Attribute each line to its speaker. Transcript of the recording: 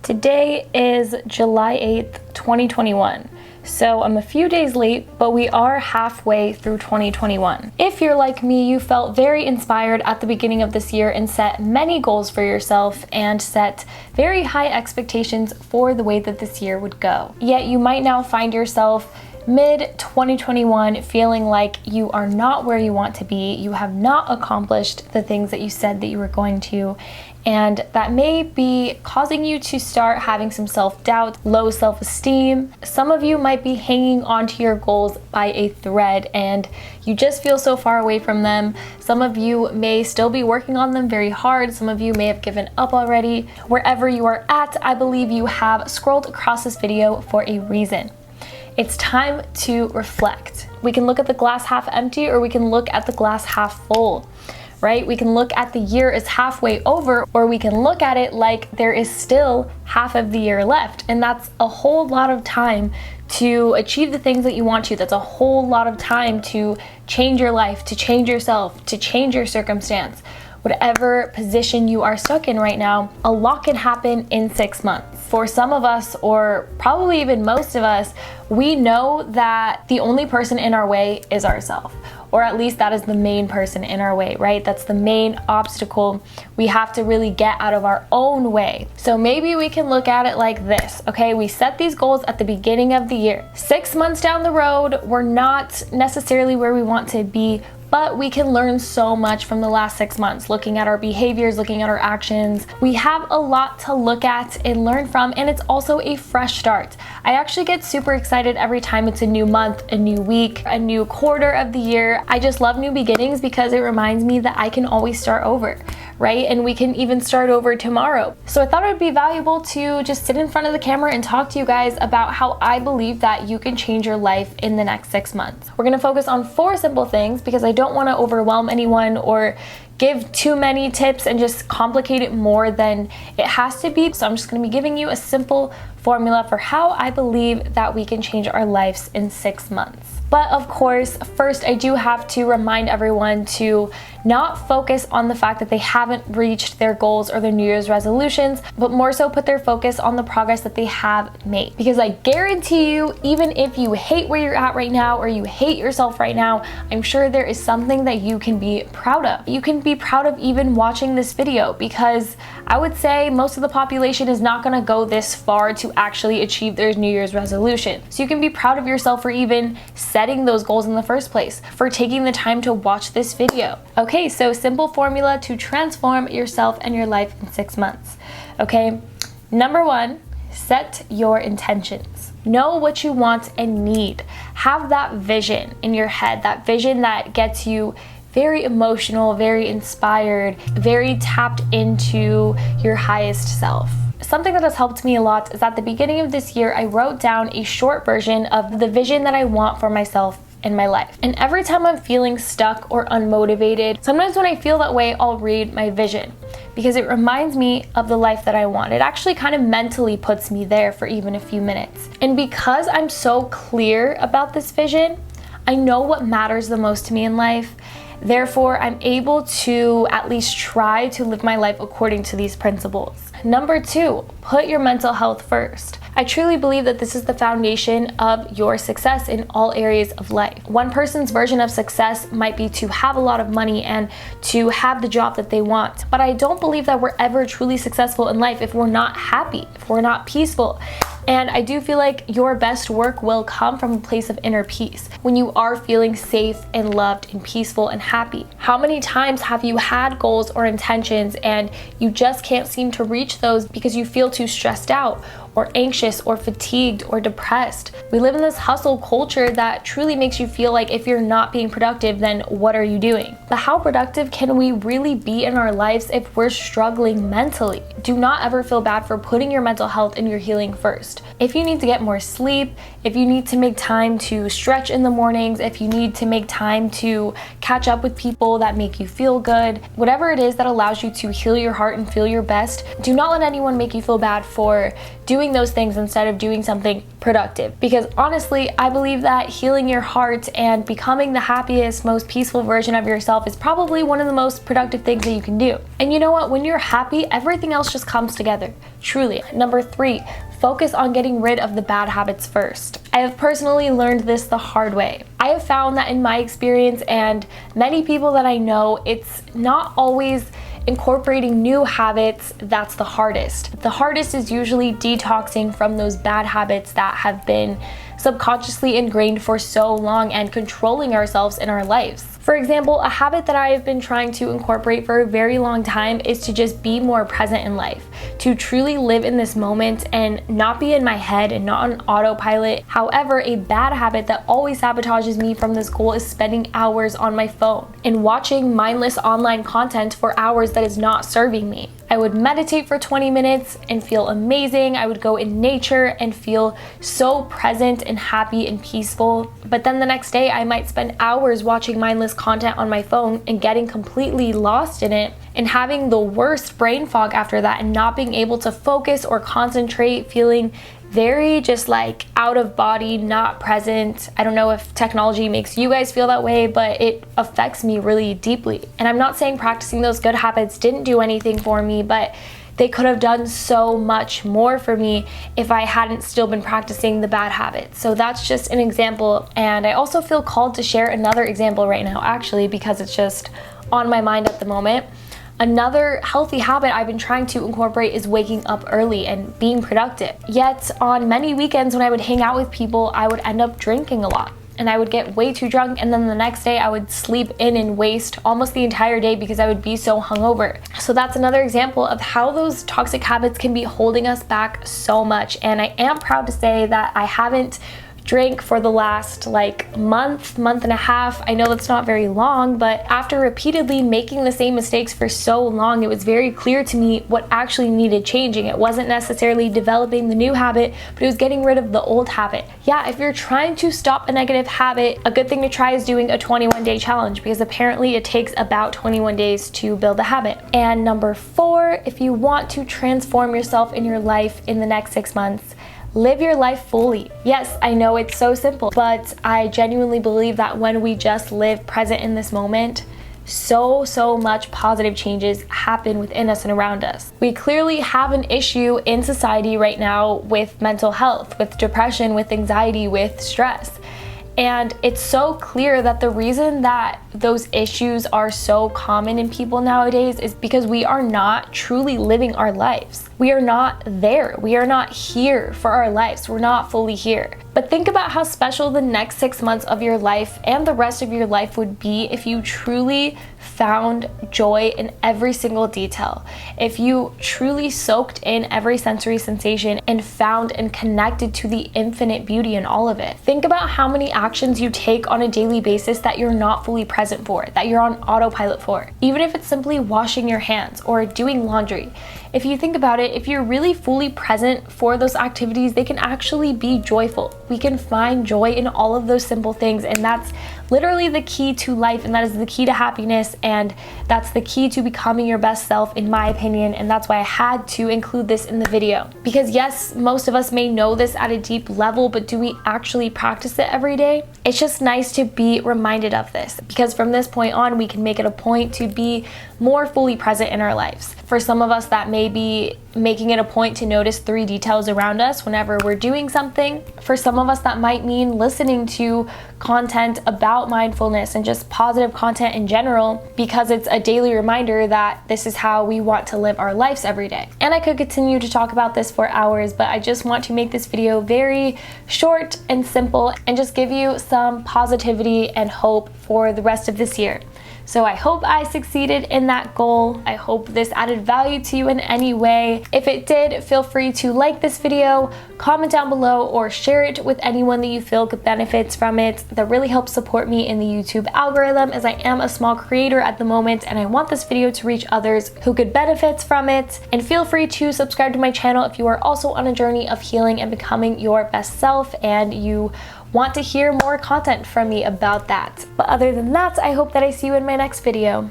Speaker 1: Today is July 8th, 2021. So I'm a few days late, but we are halfway through 2021. If you're like me, you felt very inspired at the beginning of this year and set many goals for yourself and set very high expectations for the way that this year would go. Yet you might now find yourself mid-2021 feeling like you are not where you want to be, you have not accomplished the things that you said that you were going to, and that may be causing you to start having some self-doubt, low self-esteem. Some of you might be hanging onto your goals by a thread and you just feel so far away from them. Some of you may still be working on them very hard. Some of you may have given up already. Wherever you are at, I believe you have scrolled across this video for a reason. It's time to reflect. We can look at the glass half empty or we can look at the glass half full, right? We can look at the year as halfway over, or we can look at it like there is still half of the year left. And that's a whole lot of time to achieve the things that you want to. That's a whole lot of time to change your life, to change yourself, to change your circumstance. Whatever position you are stuck in right now, a lot can happen in 6 months. For some of us, or probably even most of us, we know that the only person in our way is ourselves. Or at least that is the main person in our way, right? That's the main obstacle we have to really get out of our own way. So maybe we can look at it like this, okay? We set these goals at the beginning of the year. 6 months down the road, we're not necessarily where we want to be, but we can learn so much from the last 6 months, looking at our behaviors, looking at our actions. We have a lot to look at and learn from, and it's also a fresh start. I actually get super excited every time it's a new month, a new week, a new quarter of the year. I just love new beginnings because it reminds me that I can always start over, right? And we can even start over tomorrow. So I thought it would be valuable to just sit in front of the camera and talk to you guys about how I believe that you can change your life in the next 6 months. We're gonna focus on 4 simple things because I don't wanna overwhelm anyone or give too many tips and just complicate it more than it has to be. So I'm just gonna be giving you a simple formula for how I believe that we can change our lives in 6 months. But of course, first I do have to remind everyone to not focus on the fact that they haven't reached their goals or their New Year's resolutions, but more so put their focus on the progress that they have made. Because I guarantee you, even if you hate where you're at right now or you hate yourself right now, I'm sure there is something that you can be proud of. You can be proud of even watching this video, because I would say most of the population is not gonna go this far to actually achieve their New Year's resolution. So you can be proud of yourself for even setting those goals in the first place, for taking the time to watch this video. Okay, so simple formula to transform yourself and your life in 6 months. Okay, number 1, set your intentions. Know what you want and need. Have that vision in your head, that vision that gets you very emotional, very inspired, very tapped into your highest self. Something that has helped me a lot is at the beginning of this year, I wrote down a short version of the vision that I want for myself in my life. And every time I'm feeling stuck or unmotivated, sometimes when I feel that way, I'll read my vision because it reminds me of the life that I want. It actually kind of mentally puts me there for even a few minutes. And because I'm so clear about this vision, I know what matters the most to me in life. Therefore, I'm able to at least try to live my life according to these principles. Number 2, put your mental health first. I truly believe that this is the foundation of your success in all areas of life. One person's version of success might be to have a lot of money and to have the job that they want. But I don't believe that we're ever truly successful in life if we're not happy, if we're not peaceful. And I do feel like your best work will come from a place of inner peace, when you are feeling safe and loved and peaceful and happy. How many times have you had goals or intentions and you just can't seem to reach those because you feel too stressed out or anxious or fatigued or depressed? We live in this hustle culture that truly makes you feel like if you're not being productive, then what are you doing? But how productive can we really be in our lives if we're struggling mentally? Do not ever feel bad for putting your mental health and your healing first. If you need to get more sleep, if you need to make time to stretch in the mornings, if you need to make time to catch up with people that make you feel good, whatever it is that allows you to heal your heart and feel your best, do not let anyone make you feel bad for doing doing those things instead of doing something productive. Because honestly, I believe that healing your heart and becoming the happiest, most peaceful version of yourself is probably one of the most productive things that you can do. And you know what? When you're happy, everything else just comes together. Truly. Number 3, focus on getting rid of the bad habits first. I have personally learned this the hard way. I have found that in my experience and many people that I know, it's not always incorporating new habits that's the hardest. The hardest is usually detoxing from those bad habits that have been subconsciously ingrained for so long and controlling ourselves in our lives. For example, a habit that I have been trying to incorporate for a very long time is to just be more present in life, to truly live in this moment and not be in my head and not on autopilot. However, a bad habit that always sabotages me from this goal is spending hours on my phone and watching mindless online content for hours that is not serving me. I would meditate for 20 minutes and feel amazing. I would go in nature and feel so present and happy and peaceful. But then the next day I might spend hours watching mindless content on my phone and getting completely lost in it and having the worst brain fog after that and not being able to focus or concentrate, feeling very just like out of body, not present. I don't know if technology makes you guys feel that way, but it affects me really deeply. And I'm not saying practicing those good habits didn't do anything for me, but they could have done so much more for me if I hadn't still been practicing the bad habits. So that's just an example. And I also feel called to share another example right now, actually, because it's just on my mind at the moment. Another healthy habit I've been trying to incorporate is waking up early and being productive. Yet on many weekends when I would hang out with people, I would end up drinking a lot. And I would get way too drunk, and then the next day I would sleep in and waste almost the entire day because I would be so hungover. So that's another example of how those toxic habits can be holding us back so much. And I am proud to say that I haven't drank for the last month and a half. I know that's not very long, but after repeatedly making the same mistakes for so long, it was very clear to me what actually needed changing. It wasn't necessarily developing the new habit, but it was getting rid of the old habit. Yeah, if you're trying to stop a negative habit, a good thing to try is doing a 21-day challenge, because apparently it takes about 21 days to build a habit. And number 4, if you want to transform yourself in your life in the next 6 months, live your life fully. Yes, I know it's so simple, but I genuinely believe that when we just live present in this moment, so much positive changes happen within us and around us. We clearly have an issue in society right now with mental health, with depression, with anxiety, with stress. And it's so clear that the reason that those issues are so common in people nowadays is because we are not truly living our lives. We are not there. We are not here for our lives. We're not fully here. But think about how special the next 6 months of your life and the rest of your life would be if you truly found joy in every single detail. If you truly soaked in every sensory sensation and found and connected to the infinite beauty in all of it. Think about how many actions you take on a daily basis that you're not fully present for, that you're on autopilot for. Even if it's simply washing your hands or doing laundry. If you think about it, if you're really fully present for those activities, they can actually be joyful. We can find joy in all of those simple things, and that's literally the key to life, and that is the key to happiness, and that's the key to becoming your best self, in my opinion. And that's why I had to include this in the video, because yes, most of us may know this at a deep level, but do we actually practice it every day? It's just nice to be reminded of this, because from this point on, we can make it a point to be more fully present in our lives. For some of us, that may be making it a point to notice 3 details around us whenever we're doing something. For some of us, that might mean listening to content about mindfulness and just positive content in general, because it's a daily reminder that this is how we want to live our lives every day. And I could continue to talk about this for hours, but I just want to make this video very short and simple and just give you some positivity and hope for the rest of this year. So I hope I succeeded in that goal. I hope this added value to you in any way. If it did, feel free to like this video, comment down below, or share it with anyone that you feel could benefit from it. That really helps support me in the YouTube algorithm, as I am a small creator at the moment and I want this video to reach others who could benefit from it. And feel free to subscribe to my channel if you are also on a journey of healing and becoming your best self and you want to hear more content from me about that. But other than that, I hope that I see you in my next video.